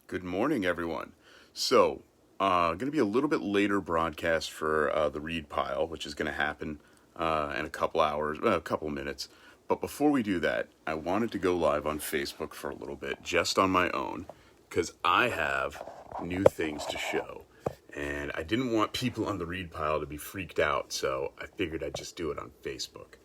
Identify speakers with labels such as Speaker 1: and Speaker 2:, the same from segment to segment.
Speaker 1: Good morning, everyone. So, going to be a little bit later broadcast for the read pile, which is going to happen in a couple hours, a couple minutes. But before we do that, I wanted to go live on Facebook for a little bit, just on my own, because I have new things to show. And I didn't want people on the read pile to be freaked out, so I figured I'd just do it on Facebook.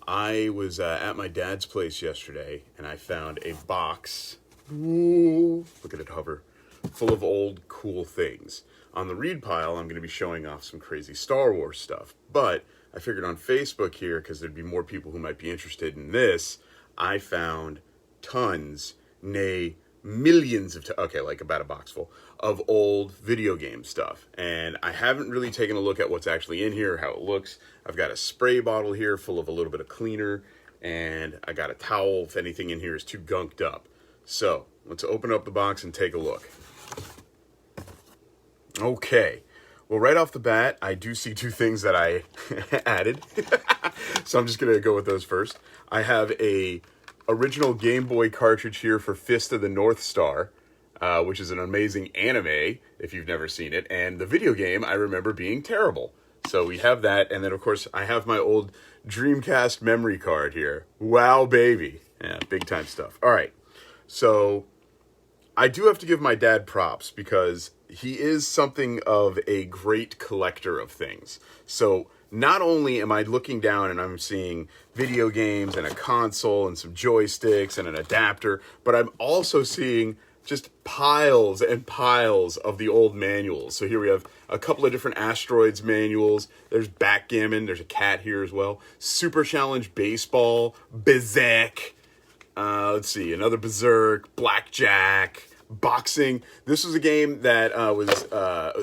Speaker 1: I was at my dad's place yesterday, and I found a box. Ooh, look at it hover, full of old cool things. On the read pile, I'm going to be showing off some crazy Star Wars stuff. But I figured on Facebook here, because there'd be more people who might be interested in this, I found tons, nay, millions of, like about a box full, of old video game stuff. And I haven't really taken a look at what's actually in here, how it looks. I've got a spray bottle here full of a little bit of cleaner, and I got a towel if anything in here is too gunked up. So, let's open up the box and take a look. Okay. Well, right off the bat, I do see two things that I added. So I'm just going to go with those first. I have a original Game Boy cartridge here for Fist of the North Star, which is an amazing anime, if you've never seen it. And the video game, I remember being terrible. So we have that. And then, of course, I have my old Dreamcast memory card here. Wow, baby. Yeah, big time stuff. All right. So I do have to give my dad props because he is something of a great collector of things. So not only am I looking down and I'm seeing video games and a console and some joysticks and an adapter, but I'm also seeing just piles and piles of the old manuals. So here we have a couple of different Asteroids manuals. There's Backgammon. There's a cat here as well. Super Challenge Baseball. Berserk. Let's see, another Berserk, Blackjack, boxing. This was a game that was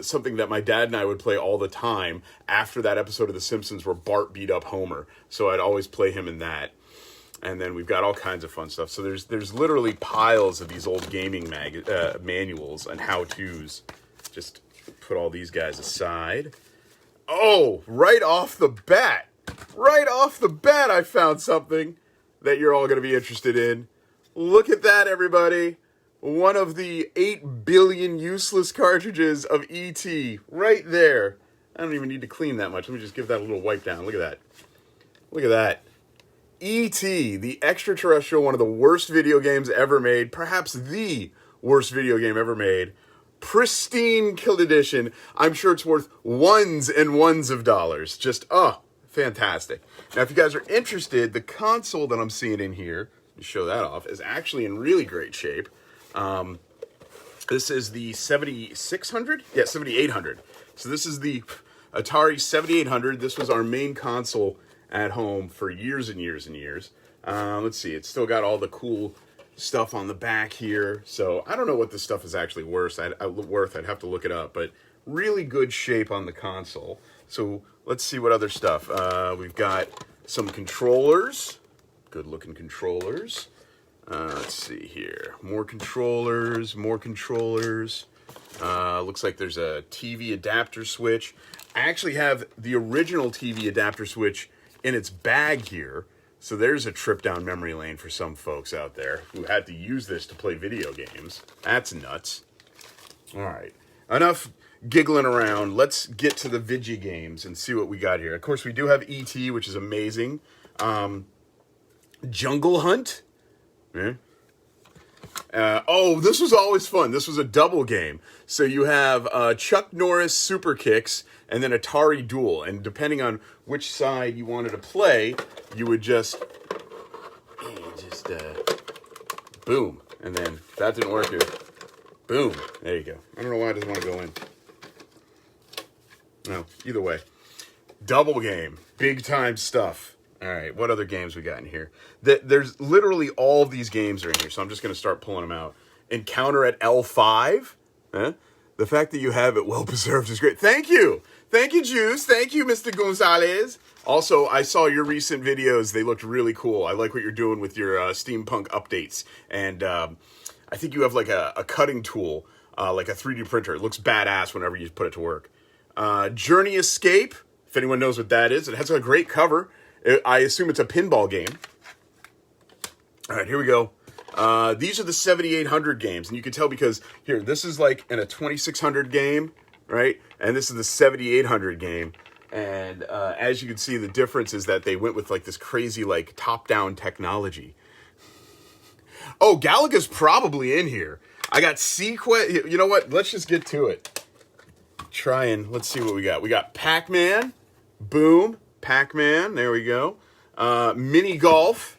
Speaker 1: something that my dad and I would play all the time after that episode of The Simpsons where Bart beat up Homer. So I'd always play him in that. And then we've got all kinds of fun stuff. So there's literally piles of these old gaming manuals and how-tos. Just put all these guys aside. Oh, right off the bat, I found something that you're all going to be interested in. Look at that, everybody. One of the 8 billion useless cartridges of E.T. right there. I don't even need to clean that much. Let me just give that a little wipe down. Look at that. Look at that. E.T., the extraterrestrial, one of the worst video games ever made, perhaps the worst video game ever made. Pristine Killed Edition. I'm sure it's worth ones and ones of dollars. Just, fantastic. Now, if you guys are interested, the console that I'm seeing in here, to show that off, is actually in really great shape. This is the 7600? Yeah, 7800. So this is the Atari 7800. This was our main console at home for years and years and years. Let's see, it's still got all the cool stuff on the back here. So I don't know what this stuff is actually worth. I'd have to look it up, but really good shape on the console. So let's see what other stuff. We've got some controllers. Good looking controllers. Let's see here. More controllers. Looks like there's a TV adapter switch. I actually have the original TV adapter switch in its bag here. So there's a trip down memory lane for some folks out there who had to use this to play video games. That's nuts. All right. Enough giggling around. Let's get to the Vigi games and see what we got here. Of course, we do have E.T., which is amazing. Jungle Hunt. Yeah. This was always fun. This was a double game. So you have Chuck Norris Super Kicks and then Atari Duel. And depending on which side you wanted to play, you would just boom. And then if that didn't work, boom. There you go. I don't know why it doesn't want to go in. No, either way. Double game. Big time stuff. All right, what other games we got in here? There's literally all of these games are in here, so I'm just going to start pulling them out. Encounter at L5. Huh? The fact that you have it well preserved is great. Thank you. Thank you, Juice. Thank you, Mr. Gonzalez. Also, I saw your recent videos. They looked really cool. I like what you're doing with your steampunk updates. And I think you have like a cutting tool, like a 3D printer. It looks badass whenever you put it to work. Journey Escape, if anyone knows what that is. It has a great cover. I assume it's a pinball game. All right, here we go. These are the 7800 games, and you can tell because here, this is like in a 2600 game, right? And this is the 7800 game. And as you can see, the difference is that they went with like this crazy like top-down technology. Oh, Galaga's probably in here. I got Sequest. You know what? Let's just get to it. Let's see what we got. We got Pac-Man. Boom. Pac-Man. There we go. Mini golf.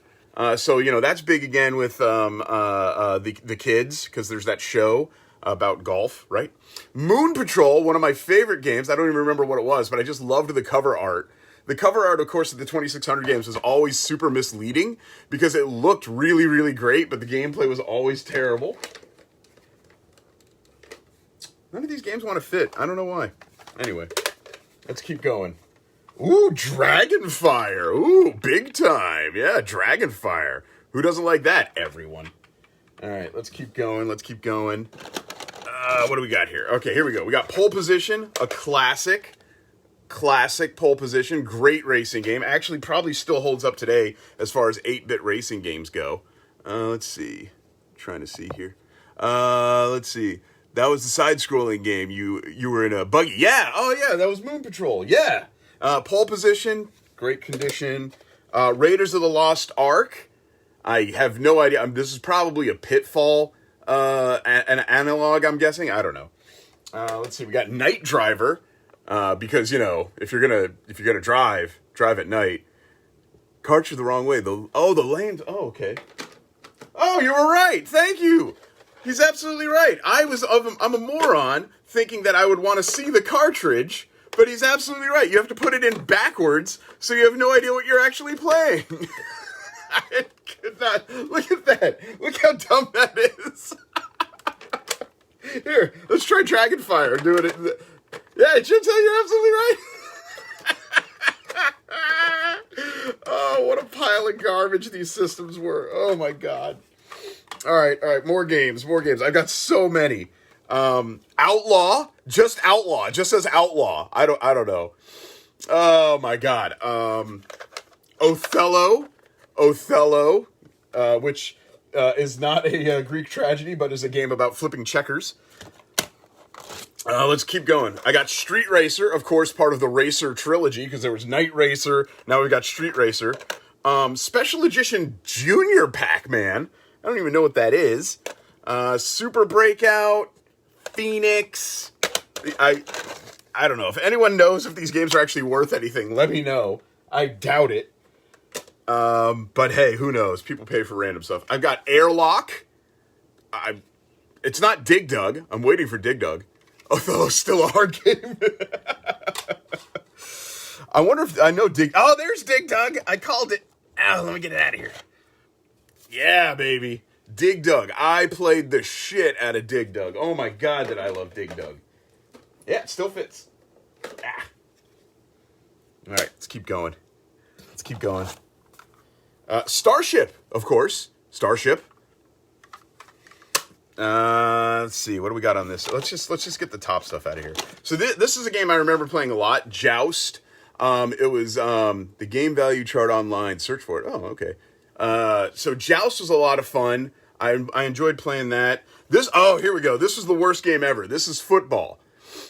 Speaker 1: So, you know, that's big again with the kids, because there's that show about golf, right? Moon Patrol, one of my favorite games. I don't even remember what it was, but I just loved the cover art. The cover art, of course, of the 2600 games was always super misleading because it looked really, really great, but the gameplay was always terrible. None of these games want to fit. I don't know why. Anyway, let's keep going. Ooh, Dragonfire. Ooh, big time. Yeah, Dragonfire. Who doesn't like that? Everyone. All right, let's keep going. Let's keep going. What do we got here? Okay, here we go. We got Pole Position, a classic Pole Position. Great racing game. Actually, probably still holds up today as far as 8-bit racing games go. Let's see. Trying to see here. Let's see. That was the side-scrolling game. You were in a buggy. Yeah. Oh, yeah. That was Moon Patrol. Yeah. Pole Position. Great condition. Raiders of the Lost Ark. I have no idea. This is probably a Pitfall an analog, I'm guessing. I don't know. Let's see. We got Night Driver. Because, you know, if you're gonna drive at night. Carts are the wrong way. The lanes. Oh, okay. Oh, you were right. Thank you. He's absolutely right. I'm a moron thinking that I would want to see the cartridge, but he's absolutely right. You have to put it in backwards, so you have no idea what you're actually playing. I could not. Look at that. Look how dumb that is. Here, let's try Dragonfire. Doing it. Yeah, it should tell you're absolutely right. Oh, what a pile of garbage these systems were. Oh my god. All right, more games. I've got so many. Outlaw, just says Outlaw. I don't know. Oh my god. Othello, which is not a Greek tragedy, but is a game about flipping checkers. Let's keep going. I got Street Racer, of course, part of the Racer trilogy, because there was Night Racer, now we've got Street Racer. Special Edition Junior Pac-Man. I don't even know what that is. Super Breakout, Phoenix. I don't know. If anyone knows if these games are actually worth anything, let me know. I doubt it. But hey, who knows? People pay for random stuff. I've got Airlock. It's not Dig Dug. I'm waiting for Dig Dug. Although it's still a hard game. I wonder if I know Dig. Oh, there's Dig Dug. I called it. Oh, let me get it out of here. Yeah, baby. Dig Dug. I played the shit out of Dig Dug. Oh my god, did I love Dig Dug. Yeah, it still fits. Ah. All right, let's keep going. Starship, of course. Starship. Let's see. What do we got on this? Let's just get the top stuff out of here. So this is a game I remember playing a lot. Joust. It was the game value chart online. Search for it. Oh, okay. So Joust was a lot of fun. I enjoyed playing that. Here we go. This was the worst game ever. This is football.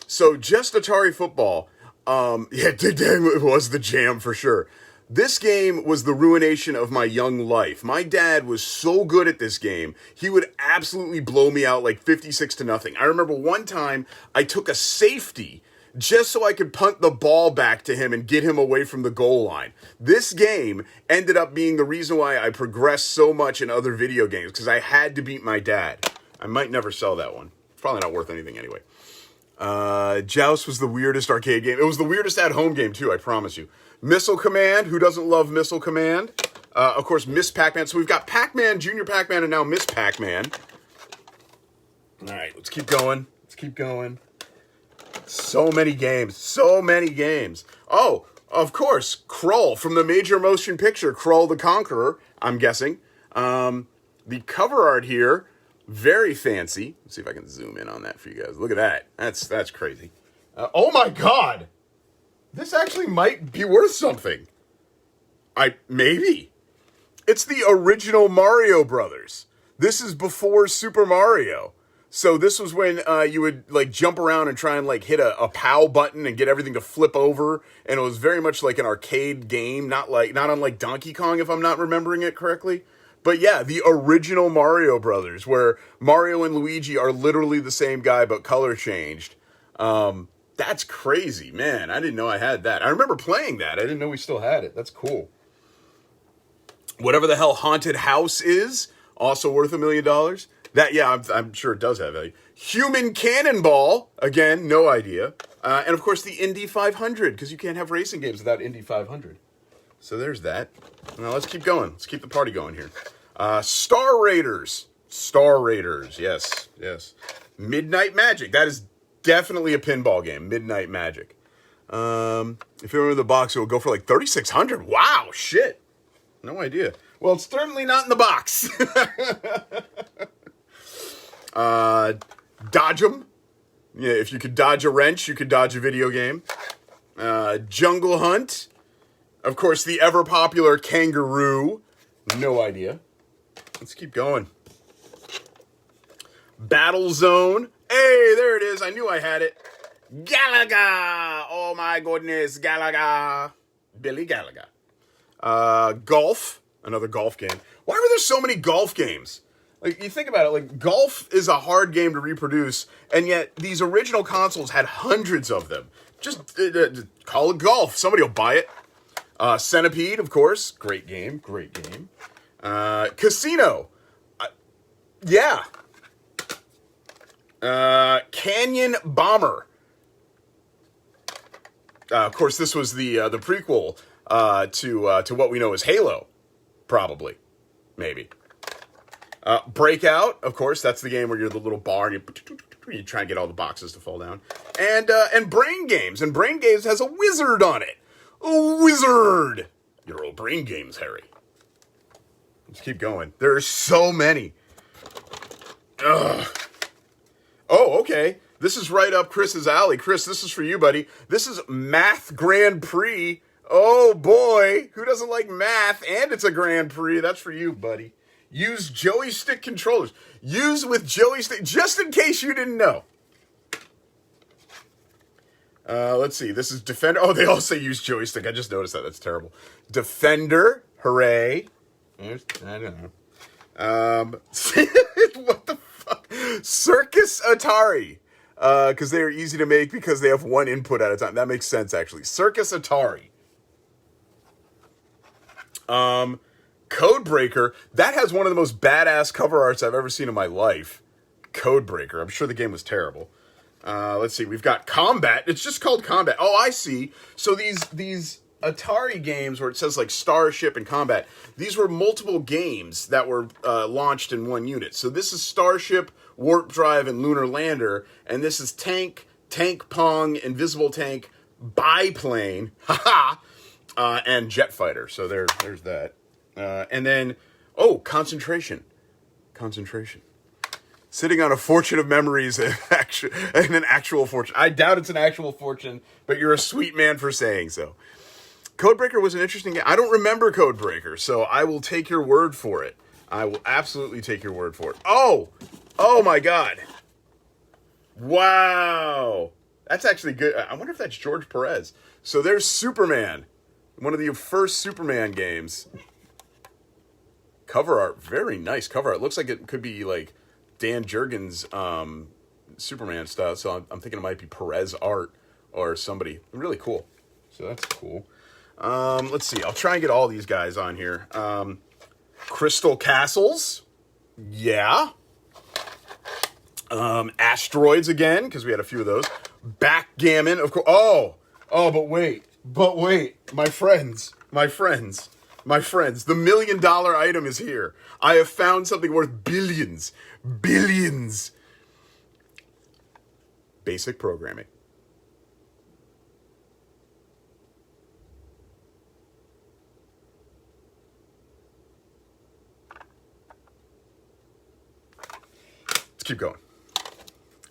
Speaker 1: So just Atari football. Yeah, Dig Dug was the jam for sure. This game was the ruination of my young life. My dad was so good at this game. He would absolutely blow me out like 56-0. I remember one time I took a safety just so I could punt the ball back to him and get him away from the goal line. This game ended up being the reason why I progressed so much in other video games, because I had to beat my dad. I might never sell that one. It's probably not worth anything anyway. Joust was the weirdest arcade game. It was the weirdest at-home game, too, I promise you. Missile Command. Who doesn't love Missile Command? Of course, Miss Pac-Man. So we've got Pac-Man, Junior Pac-Man, and now Miss Pac-Man. All right, let's keep going. So many games. Oh, of course, Krull from the major motion picture, Krull the Conqueror, I'm guessing. The cover art here, very fancy. Let's see if I can zoom in on that for you guys. Look at that. That's crazy. Oh my god! This actually might be worth something. Maybe. It's the original Mario Brothers. This is before Super Mario. So this was when you would like jump around and try and like hit a POW button and get everything to flip over, and it was very much like an arcade game, not unlike Donkey Kong if I'm not remembering it correctly. But yeah, the original Mario Brothers, where Mario and Luigi are literally the same guy but color changed. That's crazy, man. I didn't know I had that. I remember playing that. I didn't know we still had it. That's cool. Whatever the hell Haunted House is, also worth $1 million. That, yeah, I'm sure it does have value. Human Cannonball, again, no idea. And of course the Indy 500, because you can't have racing games without Indy 500. So there's that. Now let's keep going. Let's keep the party going here. Star Raiders. Star Raiders, yes. Midnight Magic. That is definitely a pinball game. Midnight Magic. If you remember the box, it will go for like $3,600. Wow, shit. No idea. Well, it's certainly not in the box. Dodge 'em. Yeah, if you could dodge a wrench, you could dodge a video game. Jungle Hunt. Of course, the ever-popular Kangaroo. No idea. Let's keep going. Battle Zone. Hey, there it is. I knew I had it. Galaga. Oh, my goodness. Galaga. Billy Galaga. Golf. Another golf game. Why were there so many golf games? Like, you think about it, like, golf is a hard game to reproduce, and yet these original consoles had hundreds of them. Just call it golf. Somebody will buy it. Centipede, of course. Great game. Casino. Yeah. Canyon Bomber. Of course, this was the prequel to what we know as Halo. Probably. Maybe. Breakout, of course, that's the game where you're the little bar and you try and get all the boxes to fall down. And Brain Games. And Brain Games has a wizard on it. A wizard! Your old Brain Games, Harry. Let's keep going. There are so many. Ugh. Oh, okay. This is right up Chris's alley. Chris, this is for you, buddy. This is Math Grand Prix. Oh, boy. Who doesn't like math? And it's a Grand Prix. That's for you, buddy. Use Joey Stick controllers. Use with Joey Stick, just in case you didn't know. Let's see. This is Defender. Oh, they all say use Joey Stick. I just noticed that. That's terrible. Defender. Hooray. I don't know. What the fuck? Circus Atari. Because they are easy to make because they have one input at a time. That makes sense, actually. Circus Atari. Codebreaker. That has one of the most badass cover arts I've ever seen in my life. Codebreaker. I'm sure the game was terrible. Let's see. We've got Combat. It's just called Combat. Oh, I see. So these Atari games where it says like Starship and Combat, these were multiple games that were launched in one unit. So this is Starship, Warp Drive, and Lunar Lander, and this is Tank, Tank Pong, Invisible Tank, Biplane, and Jet Fighter. So there's that. And then, Concentration. Sitting on a fortune of memories and an actual fortune. I doubt it's an actual fortune, but you're a sweet man for saying so. Codebreaker was an interesting game. I don't remember Codebreaker, so I will take your word for it. I will absolutely take your word for it. Oh my God. Wow. That's actually good. I wonder if that's George Perez. So there's Superman. One of the first Superman games. Cover art. Very nice cover art. Looks like it could be like Dan Jurgens' Superman style. So I'm thinking it might be Perez art or somebody. Really cool. So that's cool. Let's see. I'll try and get all these guys on here. Crystal Castles. Yeah. Asteroids again, because we had a few of those. Backgammon, of course. Oh, but wait. My friends. The $1 million item is here. I have found something worth billions. Basic programming. Let's keep going.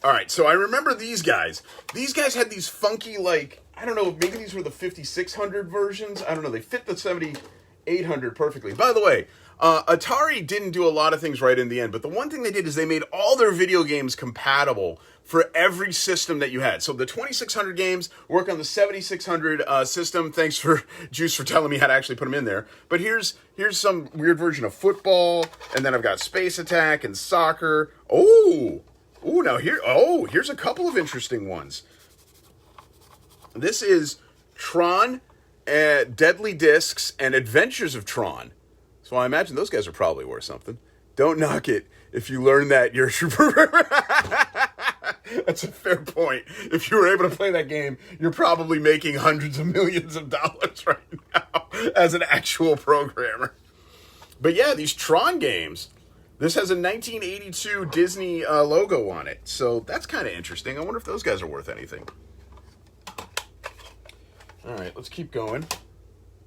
Speaker 1: All right, so I remember these guys. These guys had these funky, like, I don't know, maybe these were the 5600 versions. I don't know. They fit the 7800 perfectly. By the way, Atari didn't do a lot of things right in the end, but the one thing they did is they made all their video games compatible for every system that you had. So the 2600 games work on the 7600 system. Thanks for Juice for telling me how to actually put them in there. But here's some weird version of football, and then I've got Space Attack and soccer. Here's a couple of interesting ones. This is Tron, Deadly Discs, and Adventures of Tron. So I imagine those guys are probably worth something. Don't knock it if you learn that you're That's a fair point. If you were able to play that game, you're probably making hundreds of millions of dollars right now as an actual programmer. But yeah, these Tron games. This has a 1982 Disney logo on it. So that's kind of interesting. I wonder if those guys are worth anything. All right, let's keep going.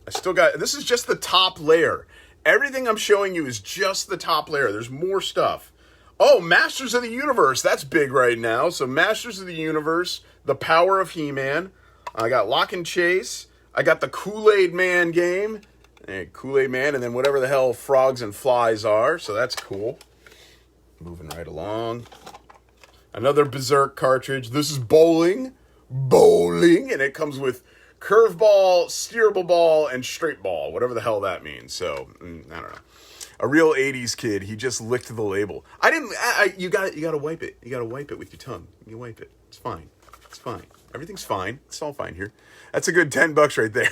Speaker 1: This is just the top layer. Everything I'm showing you is just the top layer. There's more stuff. Oh, Masters of the Universe. That's big right now. So Masters of the Universe, The Power of He-Man. I got Lock and Chase. I got the Kool-Aid Man game. Kool-Aid Man, and then whatever the hell frogs and flies are. So that's cool. Moving right along. Another Berserk cartridge. This is bowling. And it comes with curveball, steerable ball, and straight ball, whatever the hell that means. So, I don't know. A real 80s kid, he just licked the label. You gotta wipe it. You gotta wipe it with your tongue. You wipe it. It's fine. It's fine. Everything's fine. It's all fine here. That's a good $10 right there.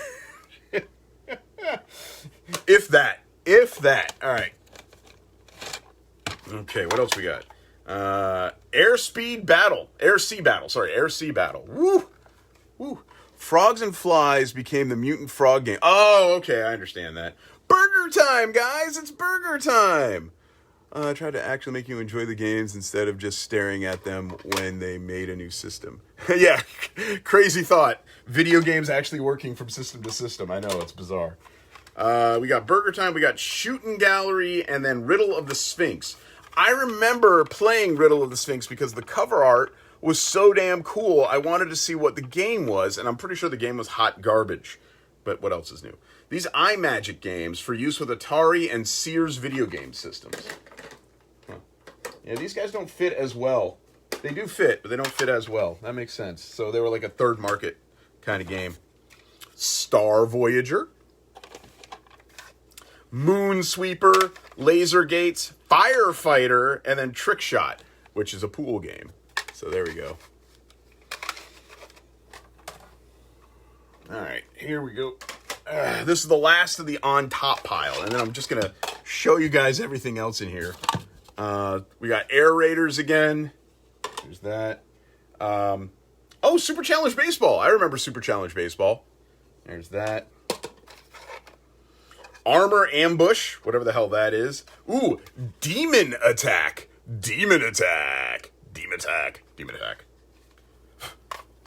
Speaker 1: If that. All right. Okay, what else we got? Air Sea Battle. Woo. Frogs and Flies became the Mutant Frog game. Oh, okay, I understand that. Burger time, guys! It's burger time! I tried to actually make you enjoy the games instead of just staring at them when they made a new system. Yeah, crazy thought. Video games actually working from system to system. I know, it's bizarre. We got Burger Time, we got Shooting Gallery, and then Riddle of the Sphinx. I remember playing Riddle of the Sphinx because the cover art was so damn cool. I wanted to see what the game was, and I'm pretty sure the game was hot garbage. But what else is new? These iMagic games for use with Atari and Sears video game systems. Huh. Yeah, these guys don't fit as well. They do fit, but they don't fit as well. That makes sense. So they were like a third market kind of game. Star Voyager. Moonsweeper, Laser Gates, Firefighter, and then Trick Shot, which is a pool game. So there we go. All right, here we go. This is the last of the on top pile, and then I'm just going to show you guys everything else in here. We got Air Raiders again. There's that. Super Challenge Baseball. I remember Super Challenge Baseball. There's that. Armor Ambush, whatever the hell that is. Ooh, Demon Attack.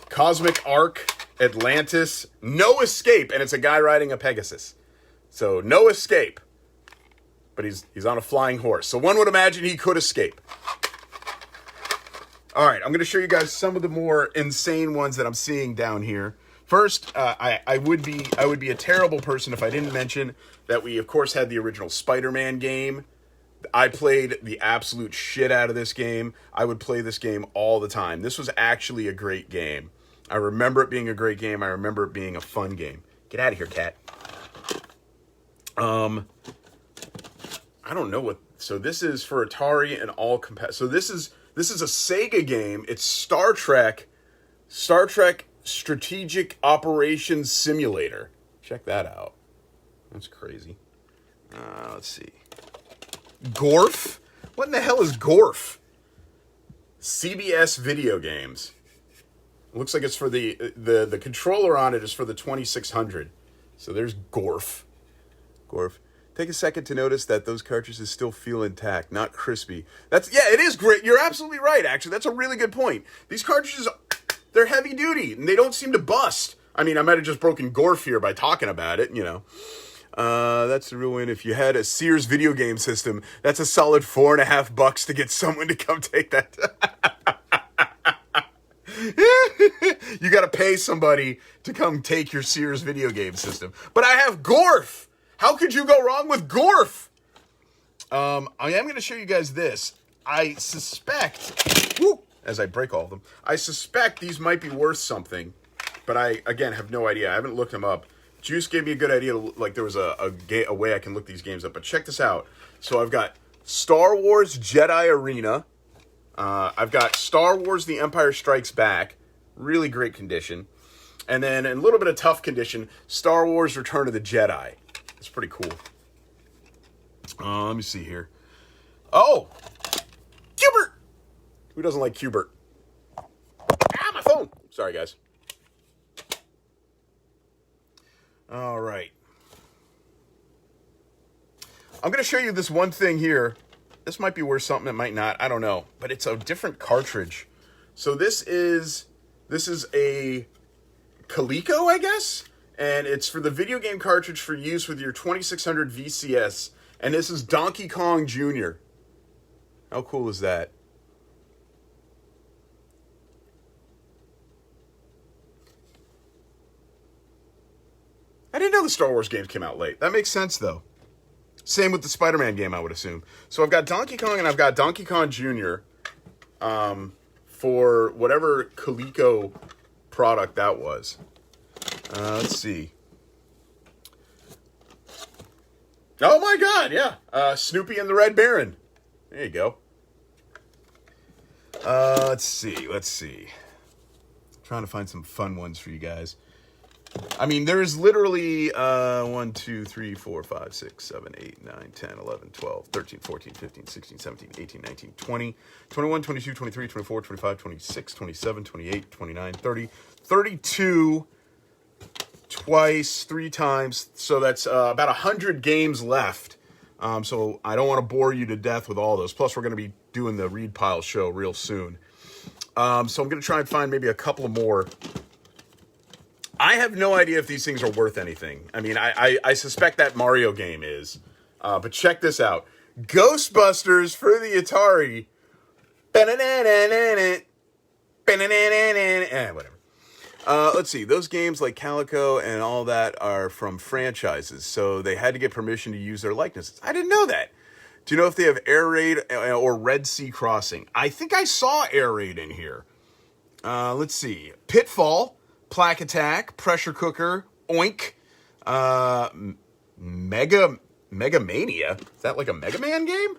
Speaker 1: Cosmic Arc, Atlantis, No Escape, and it's a guy riding a Pegasus. So, no escape. But he's on a flying horse. So one would imagine he could escape. All right, I'm going to show you guys some of the more insane ones that I'm seeing down here. First, I would be a terrible person if I didn't mention that we, of course, had the original Spider-Man game. I played the absolute shit out of this game. I would play this game all the time. This was actually a great game. I remember it being a great game. I remember it being a fun game. Get out of here, cat. I don't know what... So this is for Atari and all... So this is a Sega game. It's Star Trek Strategic Operations Simulator. Check that out. That's crazy. Let's see. Gorf? What in the hell is Gorf? CBS video games. Looks like it's for the controller on it is for the 2600. So there's Gorf. Take a second to notice that those cartridges still feel intact, not crispy. It is great. You're absolutely right, actually. That's a really good point. These cartridges, they're heavy duty, and they don't seem to bust. I mean, I might have just broken Gorf here by talking about it, you know. That's the real win. If you had a Sears video game system, that's a solid $4.50 to get someone to come take that. You got to pay somebody to come take your Sears video game system. But I have Gorf. How could you go wrong with Gorf? I am going to show you guys this. I suspect, whoo, as I break all of them, I suspect these might be worth something, but I, again, have no idea. I haven't looked them up. Juice gave me a good idea, like there was a way I can look these games up, but check this out. So I've got Star Wars Jedi Arena. I've got Star Wars The Empire Strikes Back. Really great condition. And then in a little bit of tough condition, Star Wars Return of the Jedi. It's pretty cool. Let me see here. Oh! Qbert! Who doesn't like Qbert? Ah, my phone! Sorry, guys. All right. I'm going to show you this one thing here. This might be worth something, it might not. I don't know. But it's a different cartridge. So this is a Coleco, I guess? And it's for the video game cartridge for use with your 2600 VCS. And this is Donkey Kong Jr. How cool is that? I didn't know the Star Wars games came out late. That makes sense, though. Same with the Spider-Man game, I would assume. So I've got Donkey Kong and I've got Donkey Kong Jr. For whatever Coleco product that was. Let's see. Oh my god, yeah. Snoopy and the Red Baron. There you go. Let's see. Trying to find some fun ones for you guys. I mean, there's literally 1, 2, 3, 4, 5, 6, 7, 8, 9, 10, 11, 12, 13, 14, 15, 16, 17, 18, 19, 20, 21, 22, 23, 24, 25, 26, 27, 28, 29, 30, 32 twice, 3 times. So that's about 100 games left. So I don't want to bore you to death with all those. Plus, we're going to be doing the Read Pile show real soon. So I'm going to try and find maybe a couple of more. I have no idea if these things are worth anything. I mean, I suspect that Mario game is. But check this out. Ghostbusters for the Atari. Whatever. Let's see. Those games like Calico and all that are from franchises. So they had to get permission to use their likenesses. I didn't know that. Do you know if they have Air Raid or Red Sea Crossing? I think I saw Air Raid in here. Let's see. Pitfall. Plaque Attack, Pressure Cooker, Oink, Mega Mania. Is that like a Mega Man game?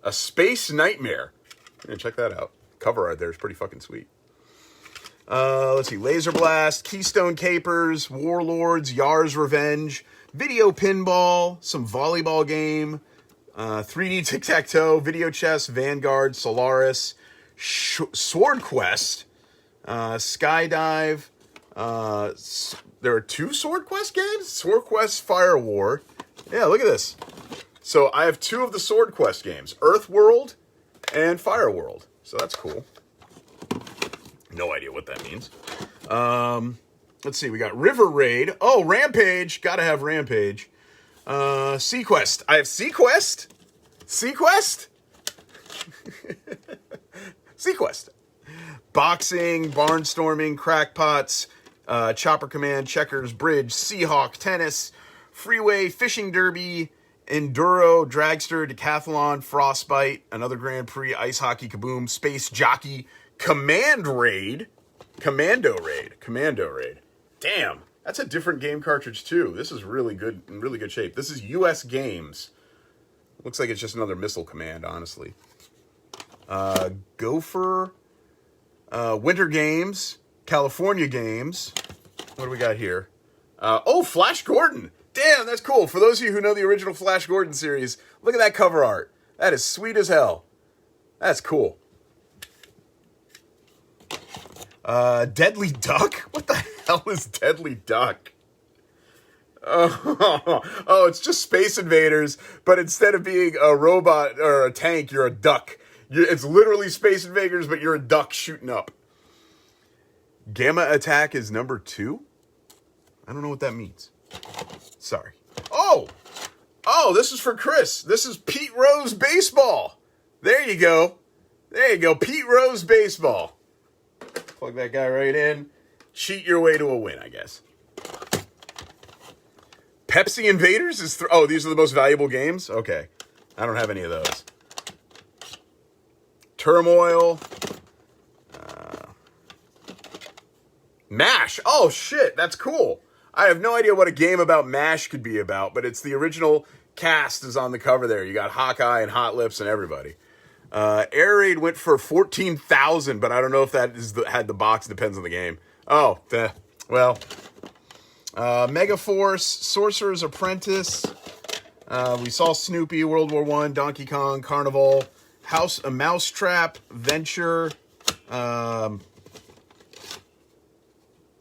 Speaker 1: A Space Nightmare. Yeah, check that out. Cover art there is pretty fucking sweet. Let's see. Laser Blast, Keystone Capers, Warlords, Yar's Revenge, Video Pinball, some volleyball game, 3D Tic-Tac-Toe, Video Chess, Vanguard, Solaris, Sword Quest, Skydive. There are 2 Sword Quest games? Sword Quest Fire War. Yeah, look at this. So I have 2 of the Sword Quest games. Earth World and Fire World. So that's cool. No idea what that means. Let's see. We got River Raid. Oh, Rampage. Gotta have Rampage. Sequest. I have Sequest. Sequest? Sequest. Boxing, Barnstorming, Crackpots, Chopper Command, Checkers, Bridge, Seahawk, Tennis, Freeway, Fishing Derby, Enduro, Dragster, Decathlon, Frostbite, another Grand Prix, Ice Hockey, Kaboom, Space Jockey, Commando Raid. Damn, that's a different game cartridge too. This is really good, in really good shape. This is US Games. Looks like it's just another Missile Command, honestly. Gopher, Winter Games, California Games. What do we got here? Flash Gordon. Damn, that's cool. For those of you who know the original Flash Gordon series, look at that cover art. That is sweet as hell. That's cool. Deadly Duck? What the hell is Deadly Duck? Oh, it's just Space Invaders, but instead of being a robot or a tank, you're a duck. It's literally Space Invaders, but you're a duck shooting up. Gamma Attack is number 2? I don't know what that means. Sorry. Oh, this is for Chris. This is Pete Rose Baseball. There you go. Pete Rose Baseball. Plug that guy right in. Cheat your way to a win, I guess. Pepsi Invaders is... these are the most valuable games? Okay. I don't have any of those. Turmoil. MASH. Oh, shit. That's cool. I have no idea what a game about MASH could be about, but it's the original cast is on the cover there. You got Hawkeye and Hot Lips and everybody. Air Raid went for 14,000, but I don't know if that had the box. Depends on the game. Oh, well. Megaforce, Sorcerer's Apprentice. We saw Snoopy, World War I, Donkey Kong, Carnival, a Mousetrap, Venture,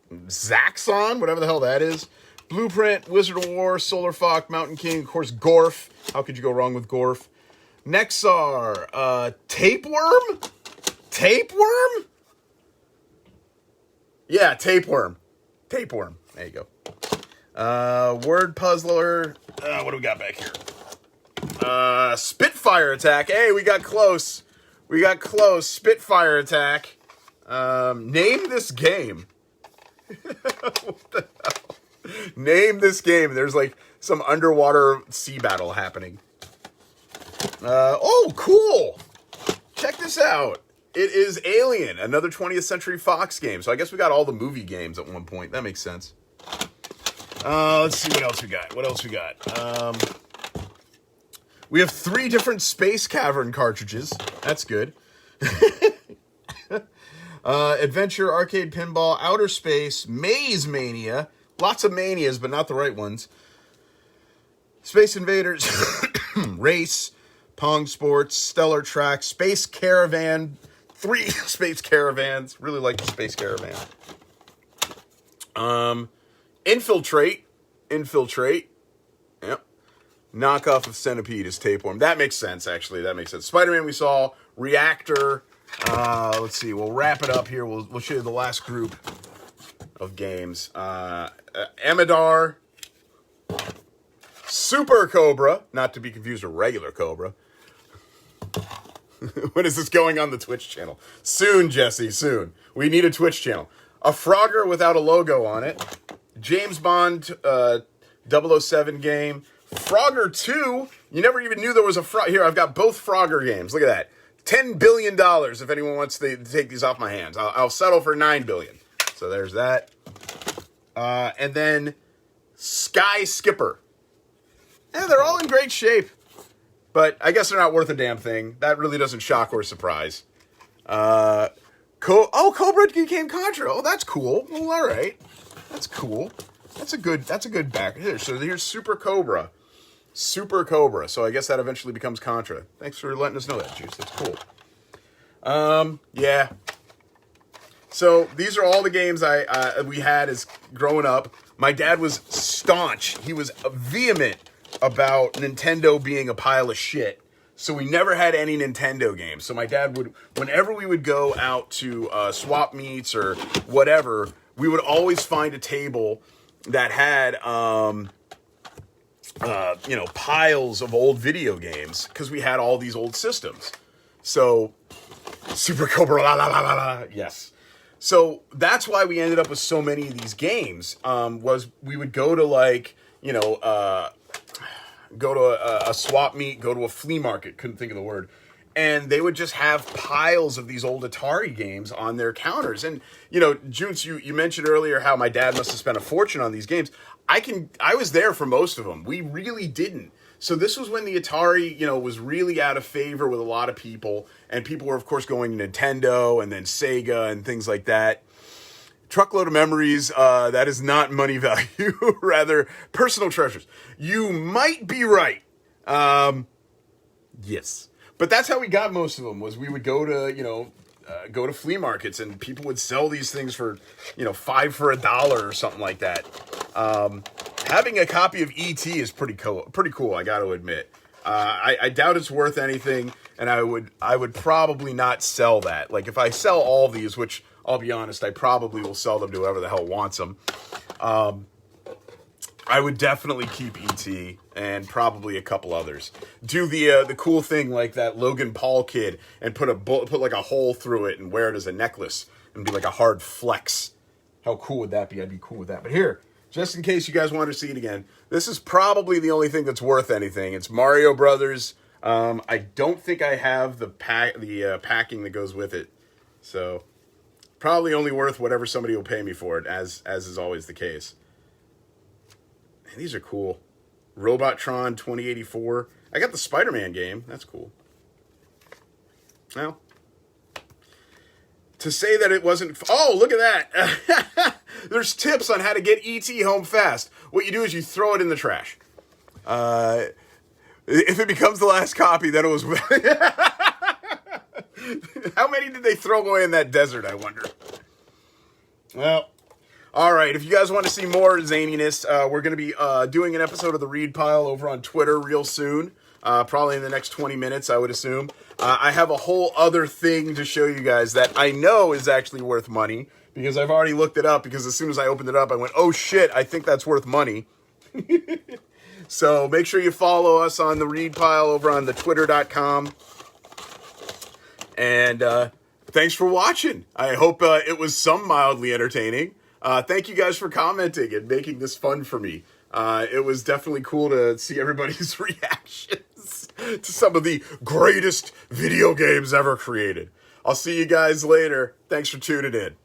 Speaker 1: Zaxxon, whatever the hell that is. Blueprint, Wizard of War, Solar Fox, Mountain King, of course, Gorf. How could you go wrong with Gorf? Nexar, Tapeworm? Tapeworm? Yeah, Tapeworm. Tapeworm. There you go. Word Puzzler. What do we got back here? Spitfire Attack. Hey, we got close. We got close. Spitfire Attack. Name this game. What the hell? Name this game. There's like some underwater sea battle happening. Oh, cool. Check this out. It is Alien, another 20th Century Fox game. So I guess we got all the movie games at one point. That makes sense. Let's see what else we got. What else we got? We have 3 different Space Cavern cartridges. That's good. Adventure, Arcade Pinball, Outer Space, Maze Mania. Lots of manias, but not the right ones. Space Invaders, Race, Pong Sports, Stellar Track, Space Caravan. 3 Space Caravans. Really like the Space Caravan. Infiltrate. Yep. Knockoff of Centipede is Tapeworm. That makes sense, actually. That makes sense. Spider-Man we saw. Reactor. Let's see. We'll wrap it up here. We'll show you the last group of games. Amidar. Super Cobra. Not to be confused with regular Cobra. When is this going on the Twitch channel? Soon, Jesse, soon. We need a Twitch channel. A Frogger without a logo on it. James Bond 007 game. Frogger 2. You never even knew there was a Frogger. Here, I've got both Frogger games. Look at that. $10 billion if anyone wants to take these off my hands. I'll settle for $9 billion. So there's that. And then Sky Skipper. Yeah, they're all in great shape. But I guess they're not worth a damn thing. That really doesn't shock or surprise. Cobra became Contra. Oh, that's cool. Well, all right. That's cool. That's a good back. Here, so here's Super Cobra. Super Cobra. So I guess that eventually becomes Contra. Thanks for letting us know that, Juice. That's cool. Yeah. So these are all the games we had as growing up. My dad was staunch. He was vehement about Nintendo being a pile of shit. So we never had any Nintendo games. So my dad would, whenever we would go out to swap meets or whatever, we would always find a table that had, piles of old video games because we had all these old systems. So, Super Cobra, la la la la la, yes. So that's why we ended up with so many of these games. Was we would go to go to a swap meet, go to a flea market, couldn't think of the word, and they would just have piles of these old Atari games on their counters. And, Junce, you mentioned earlier how my dad must have spent a fortune on these games. I was there for most of them. We really didn't. So this was when the Atari, was really out of favor with a lot of people, and people were, of course, going to Nintendo and then Sega and things like that. Truckload of memories, that is not money value, rather personal treasures. You might be right. Yes. But that's how we got most of them, was we would go to flea markets and people would sell these things for, $5 for $1 or something like that. Having a copy of E.T. is pretty cool, I got to admit. I doubt it's worth anything, and I would probably not sell that. Like, if I sell all these, which I'll be honest, I probably will sell them to whoever the hell wants them. I would definitely keep E.T. and probably a couple others. Do the cool thing like that Logan Paul kid and put like a hole through it and wear it as a necklace and be like a hard flex. How cool would that be? I'd be cool with that. But here, just in case you guys want to see it again, this is probably the only thing that's worth anything. It's Mario Brothers I don't think I have the packing that goes with it, so probably only worth whatever somebody will pay me for it, as is always the case. And these are cool. Robotron 2084. I got the Spider-Man game. That's cool. Well, to say that it wasn't... Oh, look at that. There's tips on how to get E.T. home fast. What you do is you throw it in the trash. If it becomes the last copy, then it was... How many did they throw away in that desert, I wonder? Well, all right. If you guys want to see more zaniness, we're going to be doing an episode of the Read Pile over on Twitter real soon. Probably in the next 20 minutes, I would assume. I have a whole other thing to show you guys that I know is actually worth money, because I've already looked it up, because as soon as I opened it up, I went, oh shit, I think that's worth money. So make sure you follow us on the Read Pile over on the twitter.com. And thanks for watching. I hope it was some mildly entertaining. Thank you guys for commenting and making this fun for me. It was definitely cool to see everybody's reactions to some of the greatest video games ever created. I'll see you guys later. Thanks for tuning in.